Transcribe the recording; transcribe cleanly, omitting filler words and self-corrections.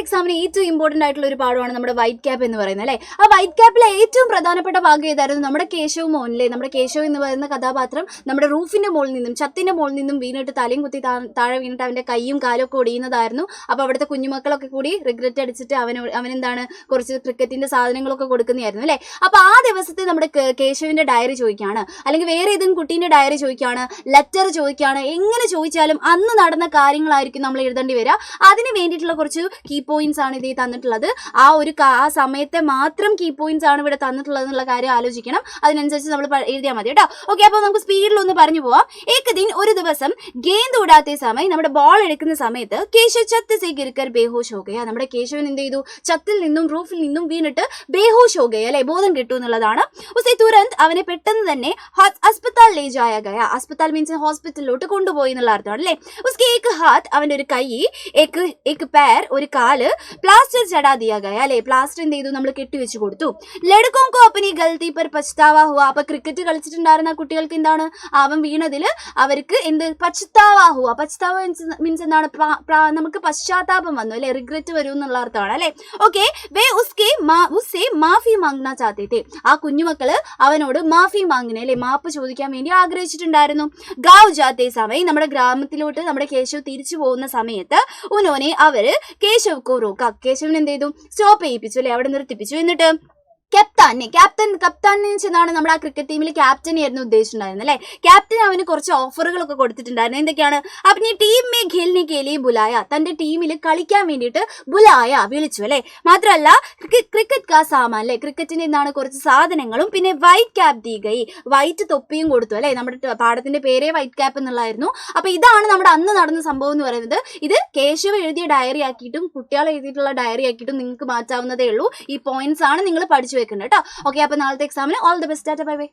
എക്സാമിന് ഏറ്റവും ഇമ്പോർട്ടന്റ് ആയിട്ടുള്ള ഒരു പാഠമാണ് നമ്മുടെ വൈറ്റ് ക്യാപ്പ് എന്ന് പറയുന്നത് അല്ലേ. ആ വൈറ്റ് ക്യാപ്പിലെ ഏറ്റവും പ്രധാനപ്പെട്ട ഭാഗം ഏതായിരുന്നു? നമ്മുടെ കേശവ് മോഹനിലെ നമ്മുടെ കേശവ് എന്ന് പറയുന്ന കഥാപാത്രം നമ്മുടെ റൂഫിന്റെ മുകളിൽ നിന്നും ചത്തിന്റെ മുകളിൽ നിന്നും വീണിട്ട് തലയും കുത്തി താഴെ വീണിട്ട് അവന്റെ കൈയും കാലും ഒക്കെ ഒടിയുന്നതായിരുന്നു. അപ്പൊ അവിടുത്തെ കുഞ്ഞുമക്കളൊക്കെ കൂടി റിഗ്രറ്റ് അടിച്ചിട്ട് അവനെന്താണ് കുറച്ച് ക്രിക്കറ്റിന്റെ സാധനങ്ങളൊക്കെ കൊടുക്കുന്നതായിരുന്നു അല്ലേ. അപ്പൊ ആ ദിവസത്തെ നമ്മുടെ കേശവിന്റെ ഡയറി ചോദിക്കുകയാണ്, അല്ലെങ്കിൽ വേറെ ഏതെങ്കിലും കുട്ടീന്റെ ഡയറി ചോദിക്കുകയാണ്, ലെറ്റർ ചോദിക്കുകയാണ്, എങ്ങനെ ചോദിച്ചാലും അന്ന് നടന്ന കാര്യങ്ങളായിരിക്കും നമ്മൾ എഴുതേണ്ടി വരിക. അതിന് വേണ്ടിയിട്ടുള്ള കുറച്ച് കീ പോയിന്റ്സ് ആണ് ഇത് തന്നിട്ടുള്ളത്. ആ സമയത്തെ മാത്രം കീ പോയിന്റ്സ് ആണ് ഇവിടെ തന്നിട്ടുള്ളത് എന്നുള്ള കാര്യം ആലോചിക്കണം. അതിനനുസരിച്ച് നമ്മൾ എഴുതിയാൽ മതി കേട്ടോ. ഓക്കെ, അപ്പോൾ നമുക്ക് സ്പീഡിൽ ഒന്ന് പറഞ്ഞു പോവാം. ഒരു ദിവസം ഗേന്ദ് ഉടാത്ത സമയം നമ്മുടെ ബോൾ എടുക്കുന്ന സമയത്ത് കേശവ് ചത്ത് സേ ഗിർക്കർ ബേഹോഷ് ഹോ ഗയ. നമ്മുടെ കേശവൻ എന്ത് ചെയ്തു? ചത്തിൽ നിന്നും റൂഫിൽ നിന്നും വീണിട്ട് ബേഹോഷ് ഹോ ഗയ അല്ലെ, ബോധം കിട്ടു എന്നുള്ളതാണ്. ഉസേ തുരന്ത് അവനെ പെട്ടെന്ന് തന്നെ അസ്പതാൽ ലേ ജായ ഗയ. അസ്പതാൽ മീൻസ് ഹോസ്പിറ്റലിലോട്ട് കൊണ്ടുപോയി എന്നുള്ള അർത്ഥമാണ് അല്ലെ. ഉസ്കെ ഏക് ഹാത്ത് അവന്റെ ഒരു കൈ, ഏക് പേർ ഒരു കാല്, പ്ലാസ്റ്റർ ചടാ ദിയാ ഗയ അല്ലെ, പ്ലാസ്റ്റർ എന്ത് ചെയ്തു? നമ്മൾ കെട്ടിവെച്ച് കൊടുത്തു. ലഡ്കോങ്കോ അപ്പനി ഗൽത്തി പർ പച്താവാ ഹുവ. അപ്പൊ ക്രിക്കറ്റ് കളിച്ചിട്ടുണ്ടായിരുന്ന കുട്ടികൾക്ക് എന്താണ്? അവൻ വീണതില് അവർക്ക് എന്ത് പച്താവാ ഹുവ. പച്താവ മീൻസ് എന്താണ്? നമുക്ക് പശ്ചാത്താപം വന്നു അല്ലെ, റിഗ്രറ്റ് വരും എന്നുള്ള അർത്ഥമാണ് അല്ലെ. ഓക്കെ, ഉസ്സേ മാഫി മാങ്ങ്ന ചാത്തേ थे. ആ കുഞ്ഞുമക്കള് അവനോട് മാഫി മാങ്ങിനെ അല്ലെ, മാപ്പ് ചോദിക്കാൻ വേണ്ടി ആഗ്രഹിച്ചിട്ടുണ്ടായിരുന്നു. ഗാവ് ജാത്തേ സമയം നമ്മുടെ ഗ്രാമത്തിലോട്ട് നമ്മുടെ കേശവ് തിരിച്ചു പോകുന്ന സമയത്ത് ഉനോനെ അവര് കേശവ് കോ റോക്ക. കേശവിന് എന്ത് ചെയ്തു? സ്റ്റോപ്പ് ചെയ്യിപ്പിച്ചു അല്ലെ, അവിടെ നിർത്തിപ്പിച്ചു. എന്നിട്ട് കപ്താൻ എന്നാണ് നമ്മുടെ ആ ക്രിക്കറ്റ് ടീമിൽ ക്യാപ്റ്റൻ ആയിരുന്നു ഉദ്ദേശിച്ചിട്ടുണ്ടായിരുന്നത് അല്ലെ. ക്യാപ്റ്റൻ അവന് കുറച്ച് ഓഫറുകളൊക്കെ കൊടുത്തിട്ടുണ്ടായിരുന്നു. എന്തൊക്കെയാണ്? അപ്പൊ ടീം മേ ഖേൽനെ കെ ലിയെ ബുലായ, തന്റെ ടീമിൽ കളിക്കാൻ വേണ്ടിയിട്ട് വിളിച്ചു അല്ലെ. മാത്രമല്ല ക്രിക്കറ്റ് കാ സാമാൻ അല്ലെ, ക്രിക്കറ്റിന് എന്താണ് കുറച്ച് സാധനങ്ങളും പിന്നെ വൈറ്റ് ക്യാപ് ദീ ഗൈ, വൈറ്റ് തൊപ്പിയും കൊടുത്തു അല്ലെ. നമ്മുടെ പാഠത്തിന്റെ പേരേ വൈറ്റ് ക്യാപ്പ് എന്നുള്ളതായിരുന്നു. അപ്പൊ ഇതാണ് നമ്മുടെ അന്ന് നടന്ന സംഭവം എന്ന് പറയുന്നത്. ഇത് കേശവ് എഴുതിയ ഡയറി ആക്കിയിട്ടും കുട്ടികൾ എഴുതിയിട്ടുള്ള ഡയറി ആക്കിയിട്ടും നിങ്ങൾക്ക് മാറ്റാവുന്നതേ ഉള്ളൂ. ഈ പോയിന്റ്സ് ആണ് നിങ്ങൾ പഠിച്ചു വെക്കുന്നത് കേട്ടോ. ഓക്കെ, അപ്പൊ നാളത്തെ എക്സാമിന് all the best. Bye bye.